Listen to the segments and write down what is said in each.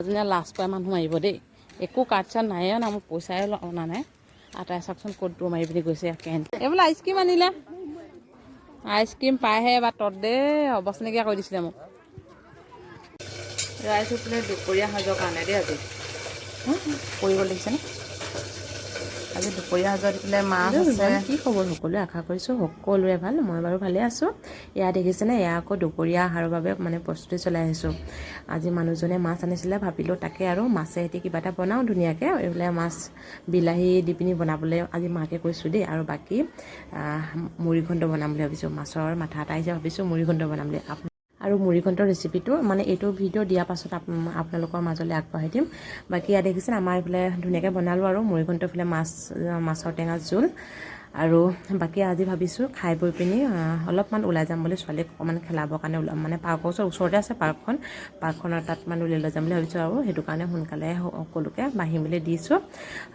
Last পাই মানুহ মাৰিব দেই একো কাৰ্ড চাৰ্ড নাই না মোক পইচাই অনা নাই আটাই চাওকচোন ক'ত দৌৰ মাৰি পিনি গৈছে এইবোলে আইচক্ৰীম আনিলে আইচক্ৰীম পাইহে এবাৰ তত দেই অৱস্থা নাইকিয়া কৰি দিছিলে মোক ৰাইজ উঠিলে দুপৰীয়া সাজৰ কাৰণে দেই আজি কৰিব লাগিছেনে আজি দুপৰীয়া সাজত দিলে মাছ আছে কি খবৰ সকলোৱে আশা কৰিছোঁ সকলোৰে ভাল মই বাৰু ভালে আছোঁ এয়া দেখিছেনে এয়া আকৌ দুপৰীয়া আহাৰৰ বাবে মানে প্ৰস্তুতি চলাই আহিছোঁ আজি মানুহজনে মাছ আনিছিলে ভাবিলোঁ তাকে আৰু মাছে এটি কিবা এটা বনাওঁ ধুনীয়াকৈ এইফালে মাছ বিলাহী দি পিনি বনাবলৈ আজি মাকে কৈছোঁ দেই আৰু বাকী মুড়িঘণ্ট বনাম বুলি ভাবিছোঁ মাছৰ মাথা এটা আহিছে ভাবিছোঁ মুড়িঘণ্ট বনাম বুলি আৰু মুড়িঘণ্টৰ ৰেচিপিটো মানে এইটো ভিডিঅ' দিয়াৰ পাছত আপোনালোকৰ মাজলৈ আগবঢ়াই দিম বাকী ইয়াত দেখিছেনে আমাৰ এইফালে ধুনীয়াকৈ বনালোঁ আৰু মুড়িঘণ্ট এইফালে মাছৰ টেঙা জোল আৰু বাকী আজি ভাবিছোঁ খাই বৈ পিনি অলপমান ওলাই যাম বুলি ছোৱালীক অকণমান খেলাবৰ কাৰণে মানে পাৰ্কৰ ওচৰতে আছে পাৰ্কখনৰ তাত মানে ওলাই লৈ যাম বুলি ভাবিছোঁ আৰু সেইটো কাৰণে সোনকালে সকলোকে বাঢ়িম বুলি দিছোঁ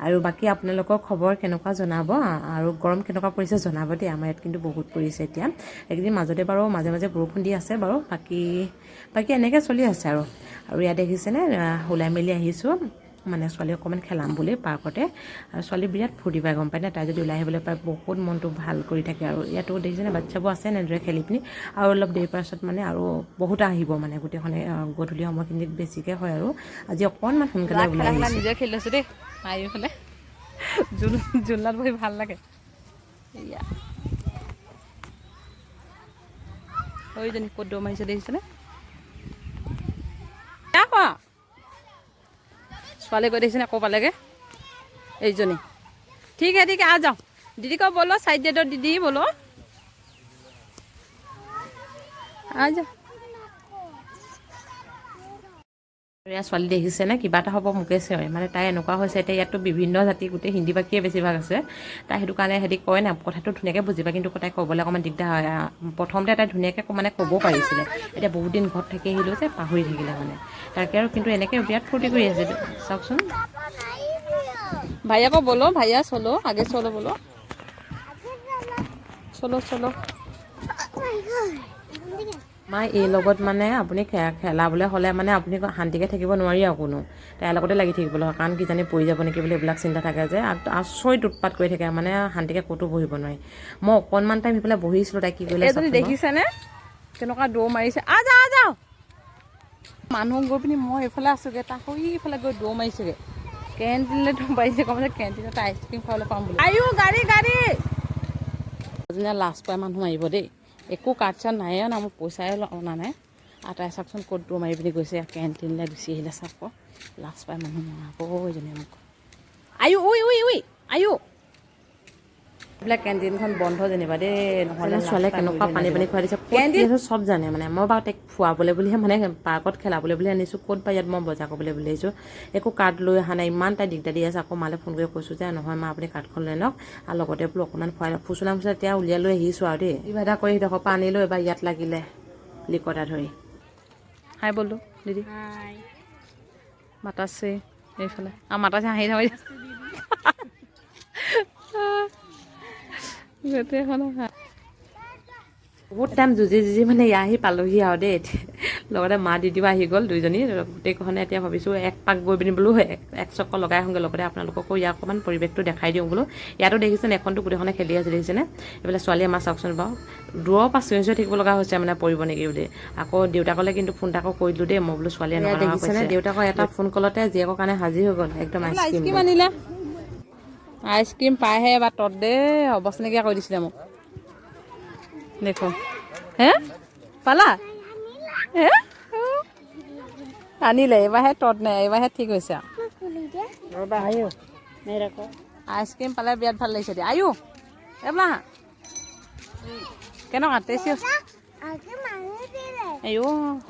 আৰু বাকী আপোনালোকৰ খবৰ কেনেকুৱা জনাব আৰু গৰম কেনেকুৱা পৰিছে জনাব দেই আমাৰ ইয়াত কিন্তু বহুত পৰিছে এতিয়া এইকেইদিন মাজতে বাৰু মাজে মাজে বৰষুণ দি আছে বাৰু বাকী এনেকৈ চলি আছে আৰু ইয়াত দেখিছেনে ওলাই মেলি আহিছোঁ মানে ছোৱালী অকণমান খেলাম বুলি পাৰ্কতে আৰু ছোৱালী বিৰাট ফূৰ্তি পায় গম পায়নে তাই যদি ওলাই আহিবলৈ পায় বহুত মনটো ভাল কৰি থাকে আৰু ইয়াতো দেখিছেনে বাচ্চাবোৰ আছে এনেদৰে খেলি পিনি আৰু অলপ দেৰি পাছত মানে আৰু বহুত আহিব মানে গোটেইখনে গধূলি সময়খিনিত বেছিকৈ হয় আৰু আজি অকণমান সোনকালে ওলাই আহিছোঁ নিজে খেলি লৈছোঁ দেই আহিফালে জোলনাত বহি ভাল লাগে এয়া ওইজনী ক'ত দৌৰ মাৰিছে দেখিছেনে ছোৱালী কৈ দেখিছেনে আকৌ পালেগে এইজনী ঠিক है आ जाओ दीदी को बोलो साइड दे दो दीदी बोलो आ जाओ ছোৱালী দেখিছেনে কিবা এটা হ'ব মোকে চিঞৰে মানে তাই এনেকুৱা হৈছে এতিয়া ইয়াততো বিভিন্ন জাতি গোটেই হিন্দী বাকীয়ে বেছিভাগ আছে তাই সেইটো কাৰণে সিহঁতি কয় না কথাটো ধুনীয়াকৈ বুজিবা কিন্তু তাই ক'বলৈ অকণমান দিগদাৰ হয় প্ৰথমতে তাই ধুনীয়াকৈ মানে ক'ব পাৰিছিলে এতিয়া বহুত দিন ঘৰত থাকি আহিলোঁ যে পাহৰি থাকিলে মানে তাকে আৰু কিন্তু এনেকৈ বিৰাট ফূৰ্তি কৰি আছে চাওকচোন ভাইয়া को बोलो भैया चलो आगे चलो बोलो चलो चलो মাই এই লগত মানে আপুনি খেলাবলৈ হ'লে মানে আপুনি শান্তিকৈ থাকিব নোৱাৰি আৰু কোনো তাইৰ লগতে লাগি থাকিবলৈ হয় কাৰণ কিজানি পৰি যাব নেকি বুলি এইবিলাক চিন্তা থাকে যে আচৰিত উৎপাত কৰি থাকে মানে শান্তিকৈ ক'তো বহিব নোৱাৰি মই অকণমান টাইম সিফালে বহিছিলোঁ তাই কি কৰিলে দেখিছেনে কেনেকুৱা দৌৰ মাৰিছে আ যাওঁ মানুহ গৈ পিনি মই এইফালে আছোঁগৈ তাক ইফালে গৈ দৌৰ মাৰিছেগৈ কেণ্টিনলৈ দৌৰ মাৰিছে ক'ম যে কেণ্টিনত আইচক্ৰীম খাবলৈ পাম বুলি আয়ো গাড়ী লাষ্ট পাই মানুহ মাৰিব দেই একো কাৰ্ড চাৰ্ড নাই না মোক পইচাই অনা নাই আটাই চাওকচোন ক'ত দৌৰ মাৰি পিনি গৈছে কেণ্টিনলৈ গুচি আহিলে চাওক লাষ্ট পাই মানুহ মৰাব এইজনী মোক আয়ো আয়ো এইবিলাক কেণ্টিনখন বন্ধ যেনিবা দেই নহ'লে ছোৱালীয়ে কেনেকুৱা পানী খুৱাই দিছে কেণ্টিন চব জানে মানে মই বাৰু তাইক খুৱাবলৈ বুলিহে মানে পাৰ্কত খেলাবলৈ বুলি আনিছোঁ ক'ত বা ইয়াত মই বজাৰ কৰিবলৈ বুলি আহিছোঁ একো কাৰ্ড লৈ অহা নাই ইমান তাই দিগদাৰ দি আছে আকৌ মালে ফোন কৰি কৈছোঁ যে নহয় মা আপুনি কাৰ্ডখন লৈ লওক আৰু লগতে বোলো অকণমান খুৱাই ফুচুলা এতিয়া উলিয়াই লৈ আহিছোঁ আৰু দেই কিবা এটা কৰি সিডোখৰ পৰা আনিলোঁ এবাৰ ইয়াত লাগিলে লিকতা ধৰি হাই বলো দিদি মাতাছে এইফালে আৰু মাতাছে হাঁহি থাকি বহুত টাইম যুঁজি মানে ইয়াৰ আহি পালোহি আৰু দেই লগতে মা দিদিও আহি গ'ল দুইজনী গোটেইখনে এতিয়া ভাবিছোঁ এক পাক গৈ পিনি বোলো এক চক্কৰ লগাই আহোঁগৈ লগতে আপোনালোককো ইয়াৰ অকণমান পৰিৱেশটো দেখাই দিওঁ বোলো ইয়াতো দেখিছেনে এখনটো গোটেইখনে খেলি আছে দেখিছেনে এইফালে ছোৱালীয়ে আমাৰ চাওকচোন বাৰু দূৰৰ পৰা চিঞৰি থাকিব লগা হৈছে মানে পৰিব নেকি বুলি আকৌ দেউতাকলৈ কিন্তু ফোন এটা কৰিলোঁ দেই মই বোলো ছোৱালীয়ে দেখিছেনে দেউতাকৰ এটা ফোন কলতে জীয়েকৰ কাৰণে হাজিৰ হৈ গ'ল একদম আইচক্ৰীম আনিলে আইচক্ৰীম পাইহে এবাৰ তত দেই অৱস্থা নাইকিয়া কৰি দিছিলে মোক দেখো হে পালা হে আনিলে এইবাৰহে তত নাই এইবাৰহে ঠিক হৈছে আইচক্ৰীম পালে বিৰাট ভাল লাগিছে দিয়া আয়ো এবাৰ কেনেকুৱা টেষ্টি আয়ো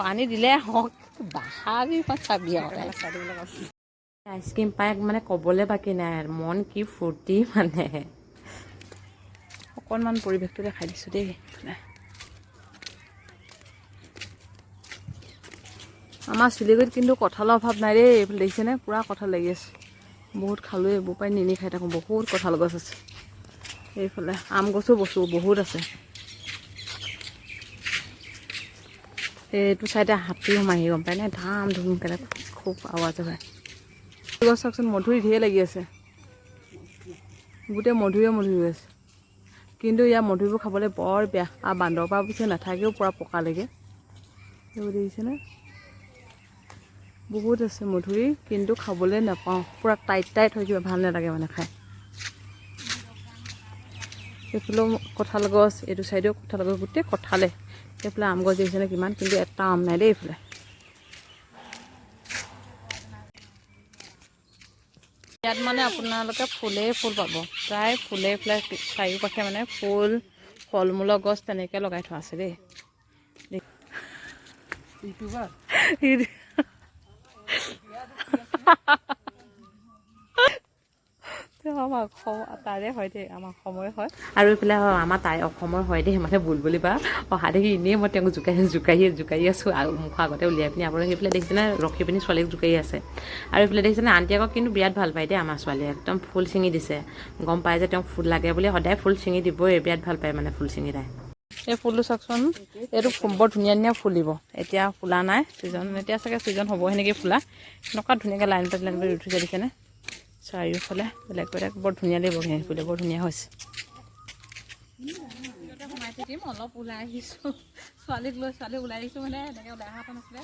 আনি দিলে হওক বাহাবি চাবি আইচক্ৰীম পাই মানে ক'বলৈ বাকী নাই মন কি ফূৰ্তি মানে অকণমান পৰিৱেশটো দেখাই দিছোঁ দেই আমাৰ শিলিগুৰিত কিন্তু কঁঠালৰ অভাৱ নাই দেই এইফালে দেখিছেনে পূৰা কঁঠাল লাগি আছে বহুত খালোঁ এইবোৰ পাই নিনি খাই থাকোঁ বহুত কঁঠাল গছ আছে এইফালে আম গছো বহুত আছে এইটো চাইডে হাতী সোমাহি গম পায় নে ধাম ধুমকৈ খুব আৱাজ হয়। গছ চাওকচোন, মধুৰি ঢেৰ লাগি আছে, গোটেই মধুৰি হৈ আছে। কিন্তু ইয়াৰ মধুৰিবোৰ খাবলৈ বৰ বেয়া, আৰু বান্দৰৰ পৰা পিছে নাথাকেও পূৰা পকালৈকে। এইবোৰ দেখিছেনে, বহুত আছে মধুৰি, কিন্তু খাবলৈ নাপাওঁ, পূৰা টাইট হৈ কিবা ভাল নালাগে মানে খাই। এইফালেও কঁঠাল গছ, এইটো চাইডেও কঁঠাল গছ, গোটেই কঁঠালে। এইফালে আম গছ দেখিছেনে কিমান, কিন্তু এটা আম নাই দেই এইফালে। ইয়াত মানে আপোনালোকে ফুলেই ফুল পাব, প্ৰায় ফুলে চাৰিওকাষে মানে ফুল, ফল মূলৰ গছ তেনেকৈ লগাই থোৱা আছে দেই। আমাৰ তাৰে হয় দেই, আমাৰ অসমৰে হয়, আৰু এইফালে আমাৰ তাই অসমৰ হয় দেই। মানে বুলবুলি বা অহা দেখি এনেই মই তেওঁক জোকাৰি আছোঁ, আৰু মুখৰ আগতে উলিয়াই পিনি। আপোনাৰ সেইফালে দেখিছেনে ৰখি পিনি ছোৱালীক জোকাৰি আছে। আৰু এইফালে দেখিছেনে আণ্টি আকৌ কিন্তু বিৰাট ভাল পায় দেই আমাৰ ছোৱালীয়ে, একদম ফুল ছিঙি দিছে। গম পায় যে তেওঁক ফুল লাগে বুলি, সদায় ফুল ছিঙি দিবই, বিৰাট ভাল পায় মানে ফুল ছিঙি তাই। এই ফুলটো চাওকচোন, এইটো বৰ ধুনীয়া ফুলিব। এতিয়া ফুলা নাই ছিজন, এতিয়া চাগে ছিজন হ'বহে নেকি ফুলা। এনেকুৱা ধুনীয়াকৈ লাইন পাতি উঠিছে দেখিছেনে, চাৰিওফালে বেলেগ বৰ ধুনীয়া লাগিব, ফুলে বৰ ধুনীয়া হৈছে। সোমাই থাকিম, অলপ ওলাই আহিছোঁ, ছোৱালী ওলাই আহিছোঁ, মানে এনেকৈ ওলাই অহা নাছিলে।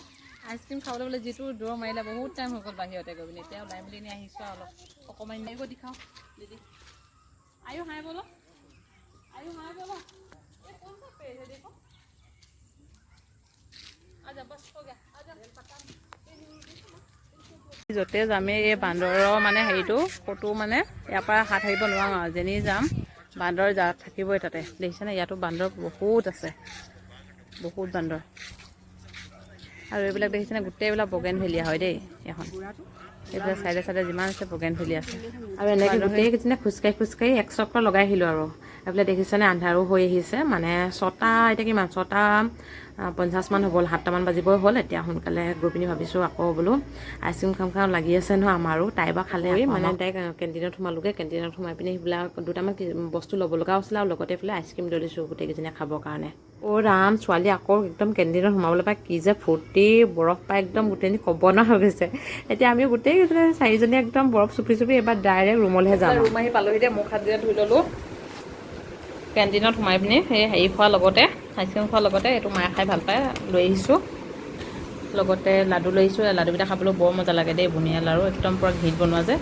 আইচক্ৰীম খাবলৈ বোলে যিটো দৌৰ মাৰিলে, বহুত টাইম হৈ গ'ল বাহিৰতে গৈ পিনি। এতিয়া ওলাই মেলি নি আহিছোঁ আৰু অলপ অকণমান এনেকৈ দেখাওঁ দিদি। আয়ো হাই বলো, য'তে যামেই এই বান্দৰৰ মানে হেৰিটো ক'তো মানে ইয়াৰ পৰা হাত সাৰিব নোৱাৰোঁ আৰু, যেনি যাম বান্দৰ থাকিবই তাতে। দেখিছেনে, ইয়াতো বান্দৰ বহুত আছে, বহুত বান্দৰ। আৰু এইবিলাক দেখিছেনে, গোটেইবিলাক বগেনভেলিয়া হয় দেই এখন। এইবিলাক চাইডে যিমান আছে বগেনভেলিয়া আছে। আৰু এনেকৈ গোটেইকেইজনে খোজকাঢ়ি এক চক্কৰ লগাই আহিলোঁ আৰু। এইফালে দেখিছেনে আন্ধাৰো হৈ আহিছে, মানে 6টা, এতিয়া কিমান 6:50 হ'ল, 7টামান বাজিবই হ'ল। এতিয়া সোনকালে গৈ পিনি ভাবিছোঁ আকৌ বোলো আইচক্ৰীম খাম লাগি আছে নহয় আমাৰো। তাই বা খালে, মানে তাইক কেণ্টিনত সোমালোগৈ, কেণ্টিনত সোমাই পিনি সেইবিলাক দুটামান বস্তু ল'ব লগা হৈছিলে, আৰু লগতে এইফালে আইচক্ৰীম লৈ দিছোঁ গোটেইকেইজনীয়ে খাবৰ কাৰণে। ৰাম, ছোৱালী আকৌ একদম কেণ্টিনত সোমাবলৈ পাই কি যে ফূৰ্তি, বৰফ পাই একদম গোটেইজনী ক'ব নোৱাৰা হৈ গৈছে। এতিয়া আমি গোটেইকেইজনী 4জনী একদম বৰফ চুপি এবাৰ ডাইৰেক্ট ৰুমলৈহে যাম। ৰুম আহি পালোহি দেই, মুখ হাত ধুই ল'লোঁ কেণ্টিনত সোমাই পিনি। সেই হেৰি খোৱাৰ লগতে, আইচক্ৰীম খোৱাৰ লগতে, এইটো মায়ে খাই ভাল পায়, লৈ আহিছোঁ। লগতে লাডু লৈ আহিছোঁ। লাডুকেইটা খাবলৈ বৰ মজা লাগে দেই, বুনিয়া লাড়ু, একদম পূৰা ঘিত বনোৱা যে।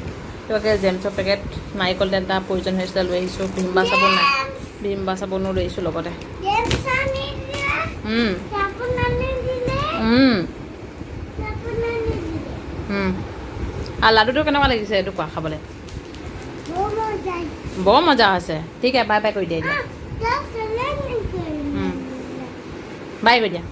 কিবাকৈ জেমছৰ পেকেট, নাৰিকল তেল এটা প্ৰয়োজন হৈছিলে, লৈ আহিছোঁ। ভিমবা চাবোন নাই, ভিমবা চাবোনো লৈ আহিছোঁ লগতে। আৰু লাডুটো কেনেকুৱা লাগিছে এইটো কোৱা খাবলৈ? বৰ মজা হৈছে। ঠিক আছে, বাই বাই কৰি দিয়া এতিয়া, বাই কৰি দিয়া।